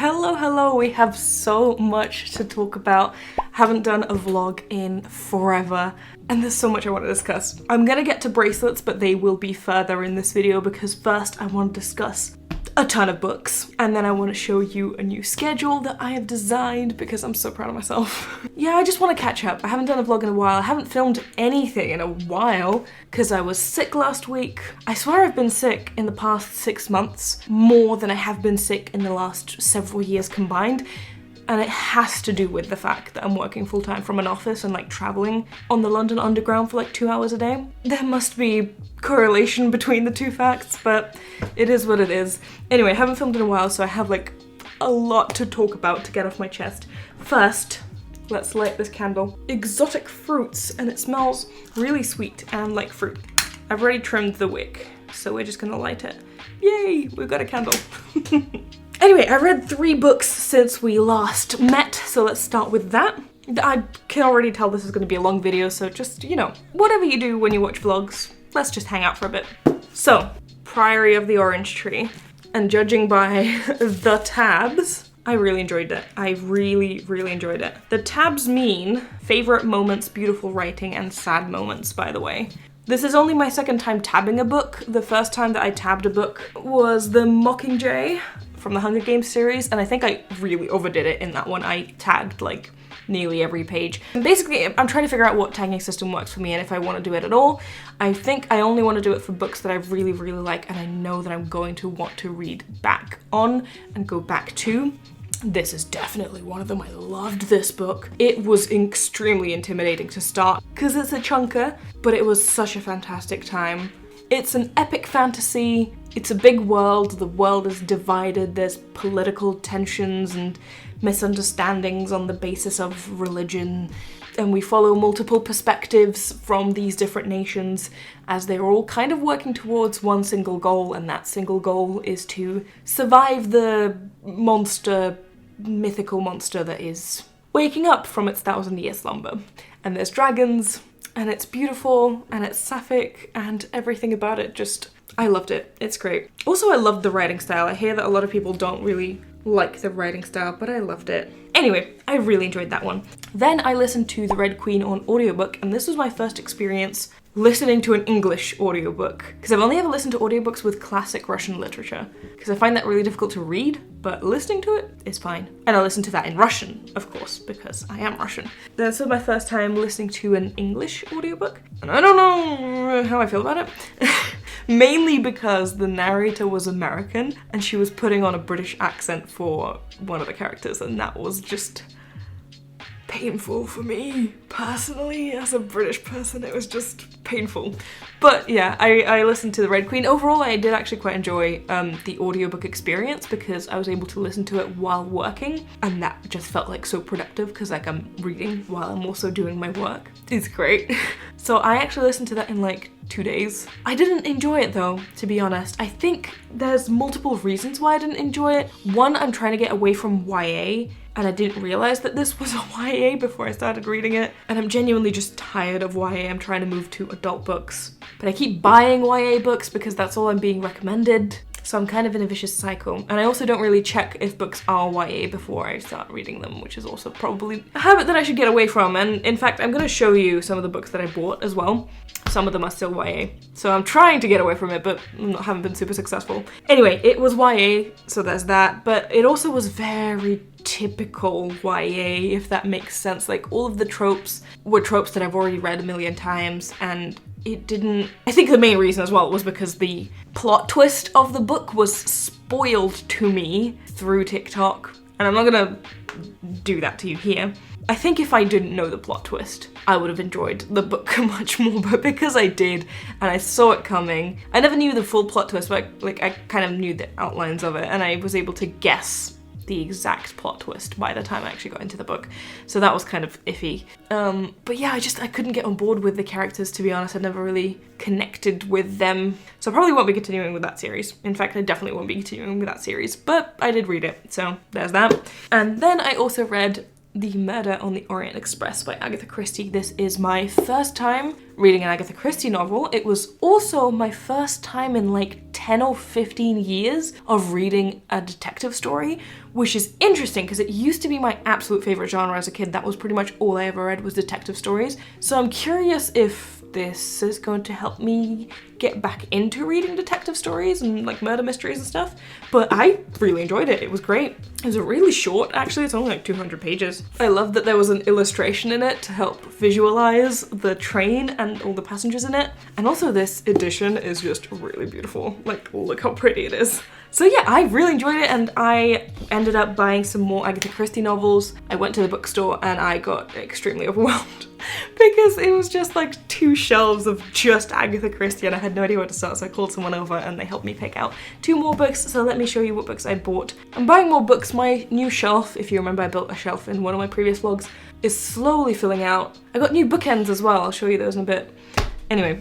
Hello, we have so much to talk about. Haven't done a vlog in forever, and there's so much I want to discuss. I'm gonna get to bracelets, but they will be further in this video because first I want to discuss a ton of books, and then I want to show you a new schedule that I have designed because I'm so proud of myself. Yeah, I just want to catch up. I haven't done a vlog in a while. I haven't filmed anything in a while because I was sick last week. I swear I've been sick in the past 6 months more than I have been sick in the last several years combined. And it has to do with the fact that I'm working full-time from an office and like traveling on the London Underground for like 2 hours a day. There must be correlation between the two facts, but it is what it is. Anyway, I haven't filmed in a while, so I have like a lot to talk about to get off my chest. First, let's light this candle. Exotic fruits, and it smells really sweet and like fruit. I've already trimmed the wick, so we're just gonna light it. Yay, we've got a candle. Anyway, I read 3 books since we last met, so let's start with that. I can already tell this is going to be a long video, so just, you know, whatever you do when you watch vlogs, let's just hang out for a bit. So, Priory of the Orange Tree, and judging by the tabs, I really enjoyed it. I really enjoyed it. The tabs mean favorite moments, beautiful writing, and sad moments, by the way. This is only my second time tabbing a book. The first time that I tabbed a book was The Mockingjay from the Hunger Games series, and I think I really overdid it in that one. I tagged like nearly every page. And basically, I'm trying to figure out what tagging system works for me and if I want to do it at all. I think I only want to do it for books that I really like and I know that I'm going to want to read back on and go back to. This is definitely one of them. I loved this book. It was extremely intimidating to start because it's a chunker, but it was such a fantastic time. It's an epic fantasy. It's a big world. The world is divided. There's political tensions and misunderstandings on the basis of religion. And we follow multiple perspectives from these different nations as they're all kind of working towards one single goal, and that single goal is to survive the mythical monster that is waking up from its 1,000-year slumber. And there's dragons, and it's beautiful, and it's sapphic, and everything about it just, I loved it. It's great. Also, I loved the writing style. I hear that a lot of people don't really like the writing style, but I loved it. Anyway, I really enjoyed that one. Then I listened to The Red Queen on audiobook, and this was my first experience listening to an English audiobook, because I've only ever listened to audiobooks with classic Russian literature, because I find that really difficult to read, but listening to it is fine. And I listened to that in Russian, of course, because I am Russian. This was my first time listening to an English audiobook, and I don't know how I feel about it. Mainly because the narrator was American, and she was putting on a British accent for one of the characters, and that was just painful for me, personally. As a British person, it was just painful. But yeah, I listened to The Red Queen. Overall, I did actually quite enjoy the audiobook experience because I was able to listen to it while working, and that just felt like so productive because like I'm reading while I'm also doing my work. It's great. So I actually listened to that in like 2 days. I didn't enjoy it though, to be honest. I think there's multiple reasons why I didn't enjoy it. One, I'm trying to get away from YA, and I didn't realize that this was a YA before I started reading it. And I'm genuinely just tired of YA. I'm trying to move to adult books. But I keep buying YA books because that's all I'm being recommended. So I'm kind of in a vicious cycle. And I also don't really check if books are YA before I start reading them, which is also probably a habit that I should get away from. And in fact, I'm gonna show you some of the books that I bought as well. Some of them are still YA. So I'm trying to get away from it, but haven't been super successful. Anyway, it was YA, so there's that. But it also was very typical YA, if that makes sense. Like, all of the tropes were tropes that I've already read a million times, and it didn't... I think the main reason as well was because the plot twist of the book was spoiled to me through TikTok, and I'm not gonna do that to you here. I think if I didn't know the plot twist, I would have enjoyed the book much more, but because I did, and I saw it coming, I never knew the full plot twist, but I kind of knew the outlines of it, and I was able to guess the exact plot twist by the time I actually got into the book. So that was kind of iffy. But yeah, I couldn't get on board with the characters, to be honest. I never really connected with them. So I probably won't be continuing with that series. In fact, I definitely won't be continuing with that series, but I did read it, so there's that. And then I also read The Murder on the Orient Express by Agatha Christie. This is my first time reading an Agatha Christie novel. It was also my first time in like 10 or 15 years of reading a detective story, which is interesting because it used to be my absolute favorite genre as a kid. That was pretty much all I ever read was detective stories. So I'm curious if this is going to help me get back into reading detective stories and like murder mysteries and stuff. But I really enjoyed it. It was great. It was really short, actually. It's only like 200 pages. I love that there was an illustration in it to help visualize the train and all the passengers in it. And also this edition is just really beautiful. Like, look how pretty it is. So yeah, I really enjoyed it, and I ended up buying some more Agatha Christie novels. I went to the bookstore and I got extremely overwhelmed because it was just like 2 shelves of just Agatha Christie and I had no idea where to start, so I called someone over and they helped me pick out 2 more books. So let me show you what books I bought. I'm buying more books. My new shelf, if you remember I built a shelf in one of my previous vlogs, is slowly filling out. I got new bookends as well, I'll show you those in a bit. Anyway,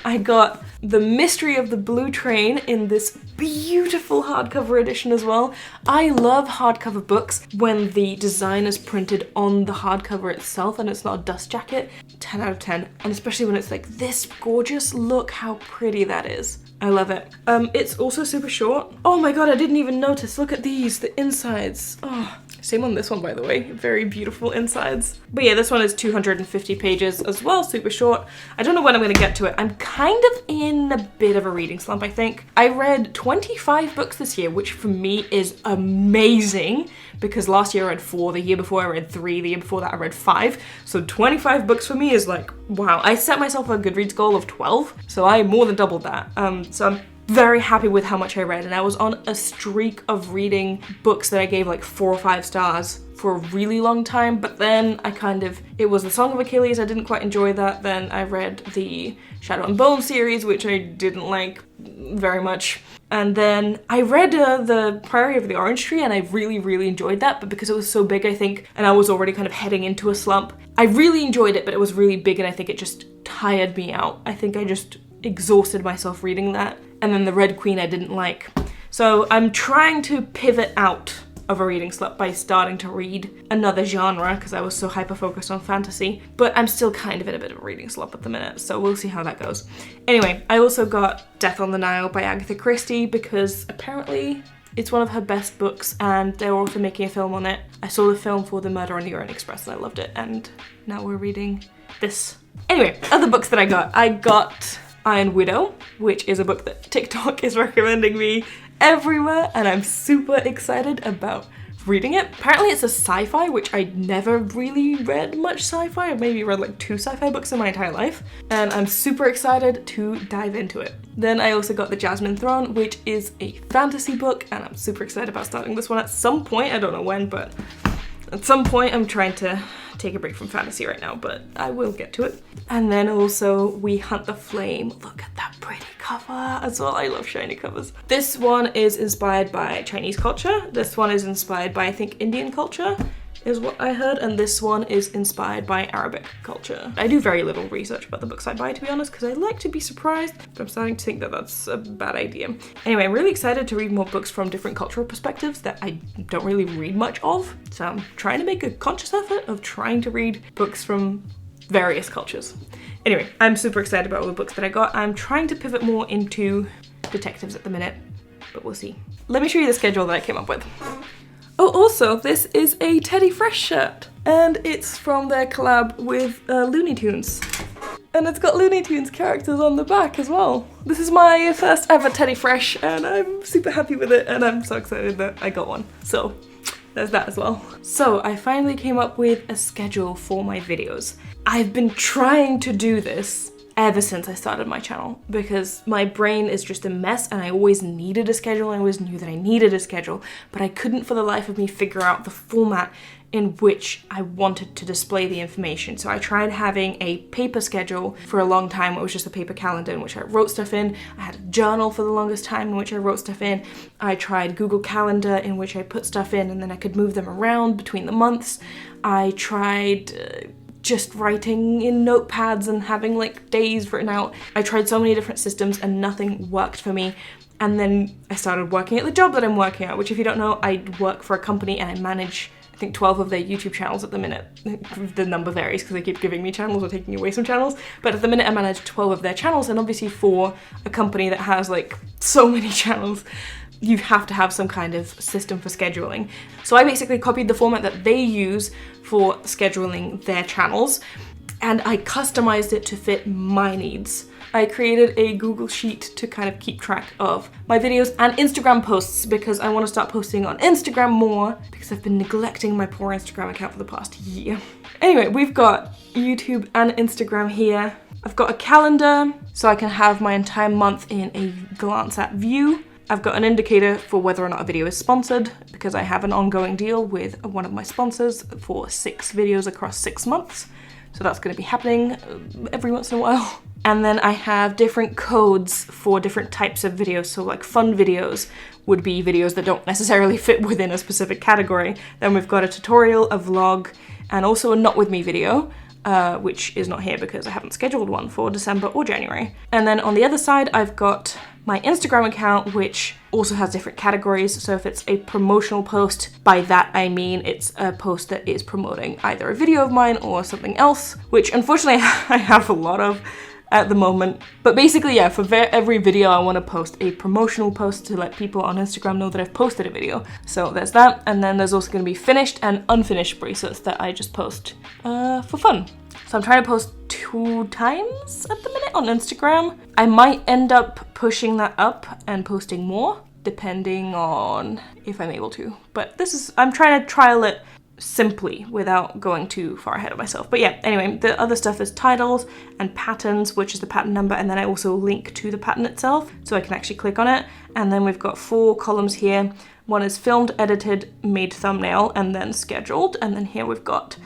I got The Mystery of the Blue Train in this beautiful hardcover edition as well. I love hardcover books when the design is printed on the hardcover itself and it's not a dust jacket. 10 out of 10. And especially when it's like this gorgeous. Look how pretty that is. I love it. It's also super short. Oh my god, I didn't even notice. Look at these, the insides. Oh, same on this one, by the way. Very beautiful insides. But yeah, this one is 250 pages as well, super short. I don't know when I'm gonna get to it. I'm kind of in a bit of a reading slump, I think. I read 25 books this year, which for me is amazing because last year I read 4, the year before I read 3, the year before that I read 5. So 25 books for me is like, wow. I set myself a Goodreads goal of 12, so I more than doubled that. So I'm very happy with how much I read, and I was on a streak of reading books that I gave like 4 or 5 stars for a really long time, but then it was The Song of Achilles, I didn't quite enjoy that. Then I read the Shadow and Bone series, which I didn't like very much. And then I read The Priory of the Orange Tree, and I really, really enjoyed that, but because it was so big, I think, and I was already kind of heading into a slump, I really enjoyed it, but it was really big, and I think it just tired me out. I think I just exhausted myself reading that. And then The Red Queen I didn't like. So I'm trying to pivot out of a reading slump by starting to read another genre because I was so hyper-focused on fantasy, but I'm still kind of in a bit of a reading slump at the minute, so we'll see how that goes. Anyway, I also got Death on the Nile by Agatha Christie because apparently it's one of her best books and they're also making a film on it. I saw the film for The Murder on the Orient Express and I loved it, and now we're reading this. Anyway, other books that I got Iron Widow, which is a book that TikTok is recommending me everywhere, and I'm super excited about reading it. Apparently it's a sci-fi, which I never really read much sci-fi. I've maybe read like 2 sci-fi books in my entire life, and I'm super excited to dive into it. Then I also got The Jasmine Throne, which is a fantasy book, and I'm super excited about starting this one at some point. I don't know when, but at some point. I'm trying to take a break from fantasy right now, but I will get to it. And then also We Hunt the Flame. Look at that pretty cover as well. I love shiny covers. This one is inspired by Chinese culture. This one is inspired by, I think, Indian culture is what I heard, and this one is inspired by Arabic culture. I do very little research about the books I buy, to be honest, because I like to be surprised, but I'm starting to think that that's a bad idea. Anyway, I'm really excited to read more books from different cultural perspectives that I don't really read much of, so I'm trying to make a conscious effort of trying to read books from various cultures. Anyway, I'm super excited about all the books that I got. I'm trying to pivot more into detectives at the minute, but we'll see. Let me show you the schedule that I came up with. Oh, also, this is a Teddy Fresh shirt, and it's from their collab with Looney Tunes. And it's got Looney Tunes characters on the back as well. This is my first ever Teddy Fresh, and I'm super happy with it, and I'm so excited that I got one. So, there's that as well. So, I finally came up with a schedule for my videos. I've been trying to do this ever since I started my channel because my brain is just a mess, and I always needed a schedule. I always knew that I needed a schedule, but I couldn't for the life of me figure out the format in which I wanted to display the information. So I tried having a paper schedule for a long time. It was just a paper calendar in which I wrote stuff in. I had a journal for the longest time in which I wrote stuff in. I tried Google Calendar in which I put stuff in and then I could move them around between the months. I tried just writing in notepads and having like days written out. I tried so many different systems and nothing worked for me. And then I started working at the job that I'm working at, which if you don't know, I work for a company and I manage, I think, 12 of their YouTube channels at the minute. The number varies because they keep giving me channels or taking away some channels. But at the minute I manage 12 of their channels, and obviously for a company that has like so many channels, you have to have some kind of system for scheduling. So I basically copied the format that they use for scheduling their channels, and I customized it to fit my needs. I created a Google Sheet to kind of keep track of my videos and Instagram posts because I want to start posting on Instagram more because I've been neglecting my poor Instagram account for the past year. Anyway, we've got YouTube and Instagram here. I've got a calendar so I can have my entire month in a glance at view. I've got an indicator for whether or not a video is sponsored because I have an ongoing deal with one of my sponsors for 6 videos across 6 months. So that's going to be happening every once in a while. And then I have different codes for different types of videos. So like fun videos would be videos that don't necessarily fit within a specific category. Then we've got a tutorial, a vlog, and also a not with me video, which is not here because I haven't scheduled one for December or January. And then on the other side, I've got my Instagram account, which also has different categories. So if it's a promotional post, by that I mean it's a post that is promoting either a video of mine or something else, which unfortunately I have a lot of at the moment. But basically, yeah, for every video I want to post a promotional post to let people on Instagram know that I've posted a video. So there's that, and then there's also going to be finished and unfinished bracelets that I just post for fun. So I'm trying to post 2 times at the minute on Instagram. I might end up pushing that up and posting more, depending on if I'm able to. But I'm trying to trial it simply without going too far ahead of myself. But yeah, anyway, the other stuff is titles and patterns, which is the pattern number, and then I also link to the pattern itself so I can actually click on it. And then we've got 4 columns here. One is filmed, edited, made thumbnail, and then scheduled. And then here we've got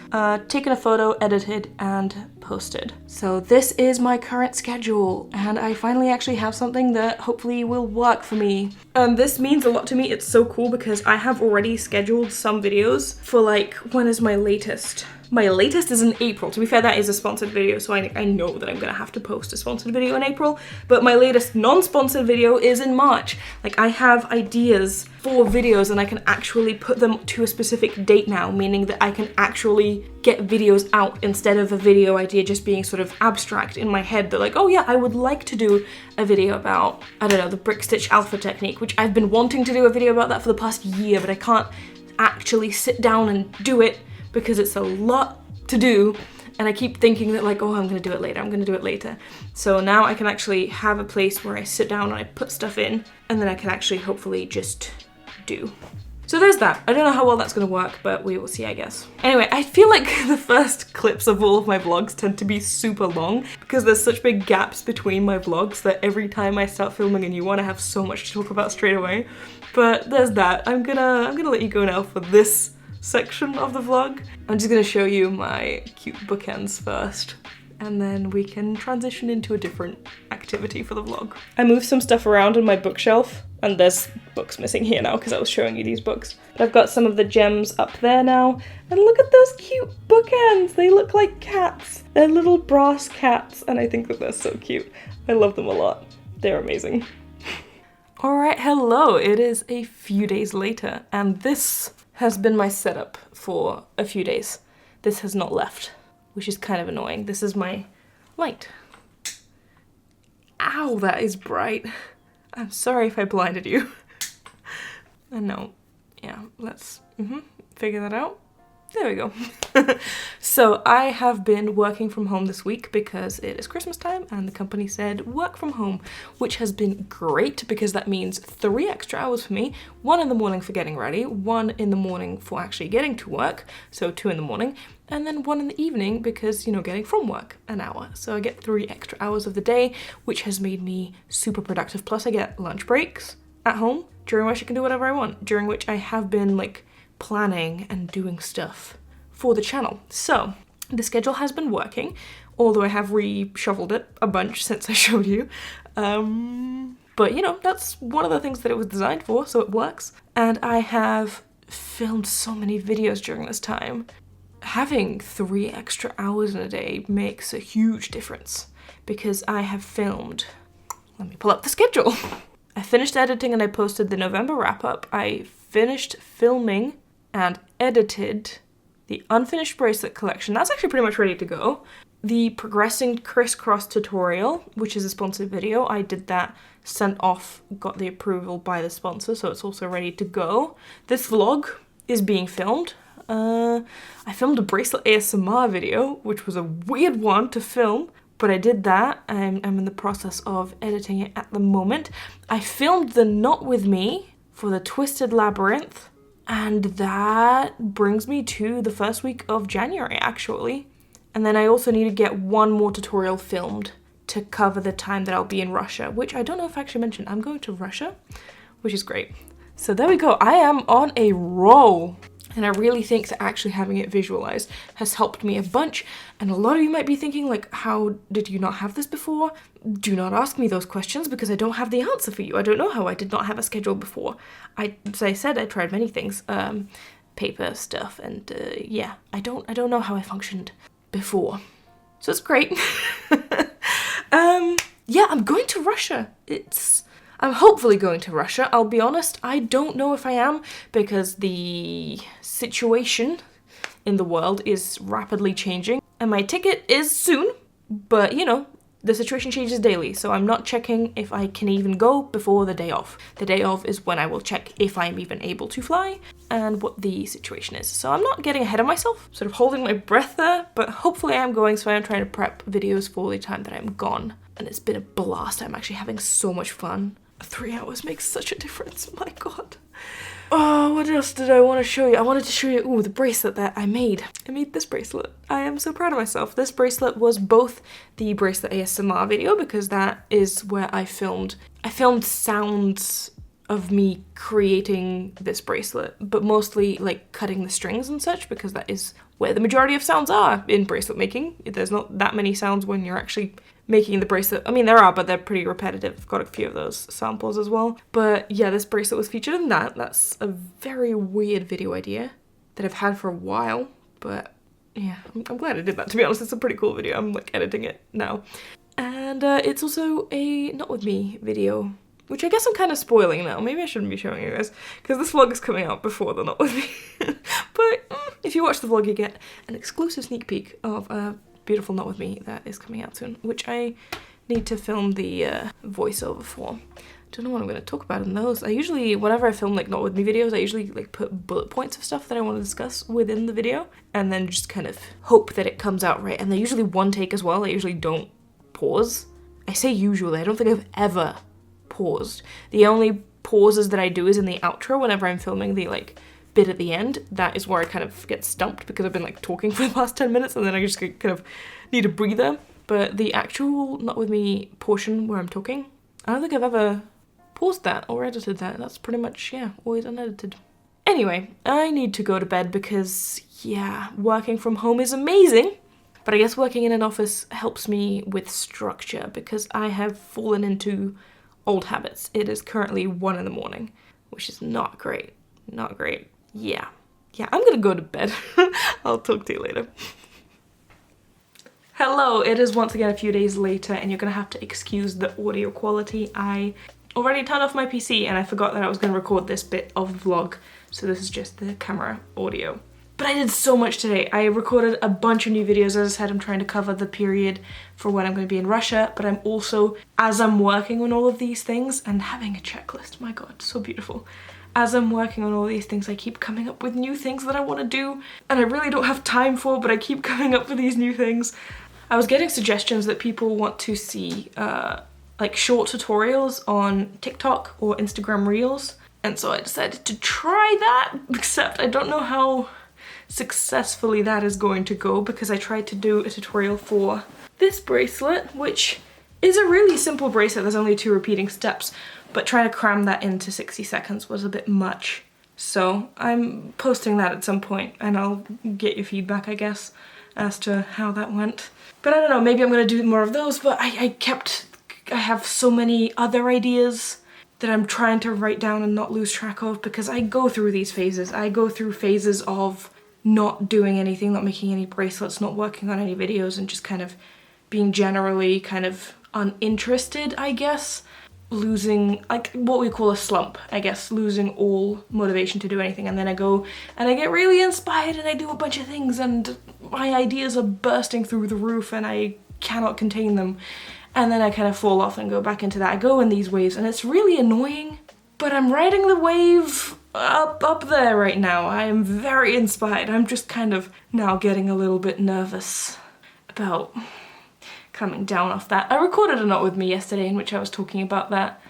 taken a photo, edited, and posted. So this is my current schedule, and I finally actually have something that hopefully will work for me. And this means a lot to me. It's so cool because I have already scheduled some videos for like, when is my latest? My latest is in April. To be fair, that is a sponsored video, so I know that I'm gonna have to post a sponsored video in April, but my latest non-sponsored video is in March. Like, I have ideas for videos and I can actually put them to a specific date now, meaning that I can actually get videos out instead of a video idea just being sort of abstract in my head. That like, oh yeah, I would like to do a video about, I don't know, the brick stitch alpha technique, which I've been wanting to do a video about that for the past year, but I can't actually sit down and do it because it's a lot to do, and I keep thinking that like, oh, I'm gonna do it later. So now I can actually have a place where I sit down and I put stuff in, and then I can actually hopefully just do. So there's that. I don't know how well that's gonna work, but we will see, I guess. Anyway, I feel like the first clips of all of my vlogs tend to be super long because there's such big gaps between my vlogs that every time I start filming a new one, I have so much to talk about straight away. But there's that. I'm gonna let you go now for this section of the vlog. I'm just gonna show you my cute bookends first, and then we can transition into a different activity for the vlog. I moved some stuff around on my bookshelf, and there's books missing here now because I was showing you these books. But I've got some of the gems up there now, and look at those cute bookends! They look like cats. They're little brass cats, and I think that they're so cute. I love them a lot. They're amazing. Alright, hello! It is a few days later, and this has been my setup for a few days. This has not left, which is kind of annoying. This is my light. Ow, that is bright. I'm sorry if I blinded you. And no, yeah, let's figure that out. There we go. So I have been working from home this week because it is Christmas time and the company said work from home, which has been great because that means 3 extra hours for me. 1 in the morning for getting ready, 1 in the morning for actually getting to work, so 2 in the morning, and then 1 in the evening because, you know, getting from work, an hour. So I get 3 extra hours of the day, which has made me super productive. Plus I get lunch breaks at home, during which I can do whatever I want, during which I have been like planning and doing stuff for the channel. So the schedule has been working, although I have reshuffled it a bunch since I showed you. But you know, that's one of the things that it was designed for, so it works. And I have filmed so many videos during this time. having 3 extra hours in a day makes a huge difference because I have filmed, let me pull up the schedule. I finished editing and I posted the November wrap-up. I finished filming and edited the unfinished bracelet collection. That's actually pretty much ready to go. The progressing crisscross tutorial, which is a sponsored video, I did that, sent off, got the approval by the sponsor, so it's also ready to go. This vlog is being filmed. I filmed a bracelet ASMR video, which was a weird one to film, but I did that. I'm in the process of editing it at the moment. I filmed the knot with me for the Twisted Labyrinth, and that brings me to the first week of January, actually. And then I also need to get one more tutorial filmed to cover the time that I'll be in Russia, which I don't know if I actually mentioned. I'm going to Russia, which is great. So there we go. I am on a roll. And I really think that actually having it visualized has helped me a bunch. And a lot of you might be thinking, like, how did you not have this before? Do not ask me those questions because I don't have the answer for you. I don't know how I did not have a schedule before. As I said, I tried many things, paper stuff, and yeah, I don't know how I functioned before. So it's great. Yeah, I'm going to Russia. I'm hopefully going to Russia. I'll be honest, I don't know if I am because the situation in the world is rapidly changing and my ticket is soon, but you know, the situation changes daily, so I'm not checking if I can even go before the day of. The day of is when I will check if I'm even able to fly and what the situation is. So I'm not getting ahead of myself, sort of holding my breath there, but hopefully I am going, so I am trying to prep videos for the time that I'm gone. And it's been a blast. I'm actually having so much fun. 3 hours makes such a difference, my god. Oh, what else did I want to show you? I wanted to show you, the bracelet that I made. I made this bracelet. I am so proud of myself. This bracelet was both the bracelet ASMR video, because that is where I filmed sounds of me creating this bracelet, but mostly like cutting the strings and such, because that is where the majority of sounds are in bracelet making. There's not that many sounds when you're actually making the bracelet. I mean, there are, but they're pretty repetitive. I've got a few of those samples as well. But yeah, this bracelet was featured in that. That's a very weird video idea that I've had for a while, but yeah, I'm glad I did that, to be honest. It's a pretty cool video. I'm like editing it now. And it's also a Not With Me video, which I guess I'm kind of spoiling now. Maybe I shouldn't be showing you guys, because this vlog is coming out before the Not With Me. But if you watch the vlog, you get an exclusive sneak peek of a beautiful Not With Me that is coming out soon, which I need to film the voiceover for. Don't know what I'm going to talk about in those. I usually, whenever I film like Not With Me videos, I usually like put bullet points of stuff that I want to discuss within the video, and then just kind of hope that it comes out right. And they're usually one take as well. I usually don't pause. I say usually, I don't think I've ever paused. The only pauses that I do is in the outro whenever I'm filming the like bit at the end. That is where I kind of get stumped because I've been like talking for the past 10 minutes and then I just kind of need a breather. But the actual Not With Me portion where I'm talking, I don't think I've ever paused that or edited that. That's pretty much, yeah, always unedited. Anyway, I need to go to bed because, yeah, working from home is amazing. But I guess working in an office helps me with structure because I have fallen into old habits. It is currently 1 in the morning, which is not great. Not great. Yeah, I'm gonna go to bed. I'll talk to you later. Hello, it is once again a few days later and you're gonna have to excuse the audio quality. I already turned off my PC and I forgot that I was gonna record this bit of the vlog, so this is just the camera audio. But I did so much today. I recorded a bunch of new videos. As I said, I'm trying to cover the period for when I'm going to be in Russia, but I'm also, as I'm working on all of these things and having a checklist, my god, so beautiful. As I'm working on all these things, I keep coming up with new things that I want to do and I really don't have time for, but I keep coming up with these new things. I was getting suggestions that people want to see like short tutorials on TikTok or Instagram Reels, and so I decided to try that, except I don't know how successfully that is going to go because I tried to do a tutorial for this bracelet, which is a really simple bracelet. There's only 2 repeating steps, but trying to cram that into 60 seconds was a bit much. So I'm posting that at some point and I'll get your feedback, I guess, as to how that went. But I don't know, maybe I'm gonna do more of those, but I have so many other ideas that I'm trying to write down and not lose track of because I go through these phases. I go through phases of not doing anything, not making any bracelets, not working on any videos, and just kind of being generally kind of uninterested, I guess. Losing, like, what we call a slump, I guess, losing all motivation to do anything. And then I go and I get really inspired and I do a bunch of things and my ideas are bursting through the roof and I cannot contain them. And then I kind of fall off and go back into that. I go in these waves and it's really annoying, but I'm riding the wave up there right now. I am very inspired. I'm just kind of now getting a little bit nervous about coming down off that. I recorded a knot with me yesterday in which I was talking about that,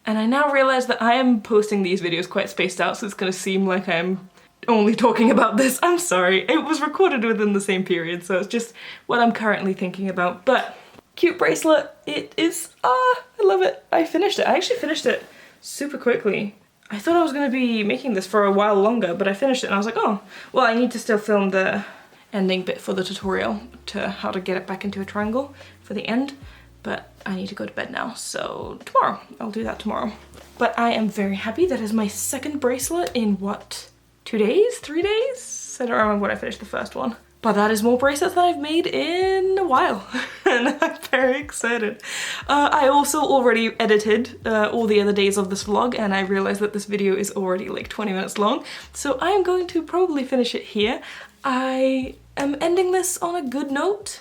and I now realize that I am posting these videos quite spaced out, so it's gonna seem like I'm only talking about this. I'm sorry. It was recorded within the same period, so it's just what I'm currently thinking about. But cute bracelet. It is, I love it. I finished it. I actually finished it super quickly. I thought I was gonna be making this for a while longer, but I finished it and I was like, oh, well, I need to still film the ending bit for the tutorial to how to get it back into a triangle for the end, but I need to go to bed now, so tomorrow, I'll do that tomorrow. But I am very happy. That is my second bracelet in what, 2 days, 3 days? I don't remember when I finished the first one. But that is more bracelets than I've made in a while, and I'm very excited. I also already edited all the other days of this vlog, and I realized that this video is already like 20 minutes long, so I am going to probably finish it here. I am ending this on a good note,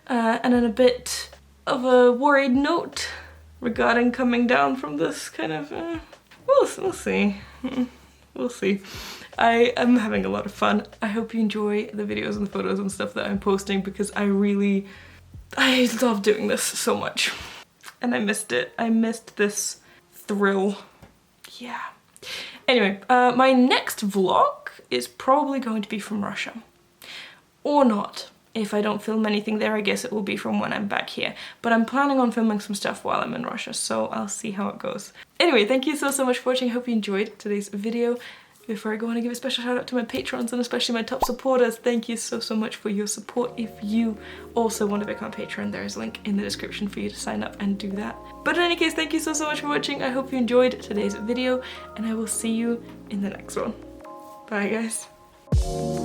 and on a bit of a worried note regarding coming down from this kind of, we'll see. We'll see. I am having a lot of fun. I hope you enjoy the videos and the photos and stuff that I'm posting, because I love doing this so much. And I missed it. I missed this thrill. Yeah. Anyway, my next vlog is probably going to be from Russia. Or not. If I don't film anything there, I guess it will be from when I'm back here. But I'm planning on filming some stuff while I'm in Russia, so I'll see how it goes. Anyway, thank you so much for watching. I hope you enjoyed today's video. Before I go, I want to give a special shout out to my patrons and especially my top supporters. Thank you so much for your support. If you also want to become a patron, there is a link in the description for you to sign up and do that. But in any case, thank you so much for watching. I hope you enjoyed today's video, and I will see you in the next one. Bye guys.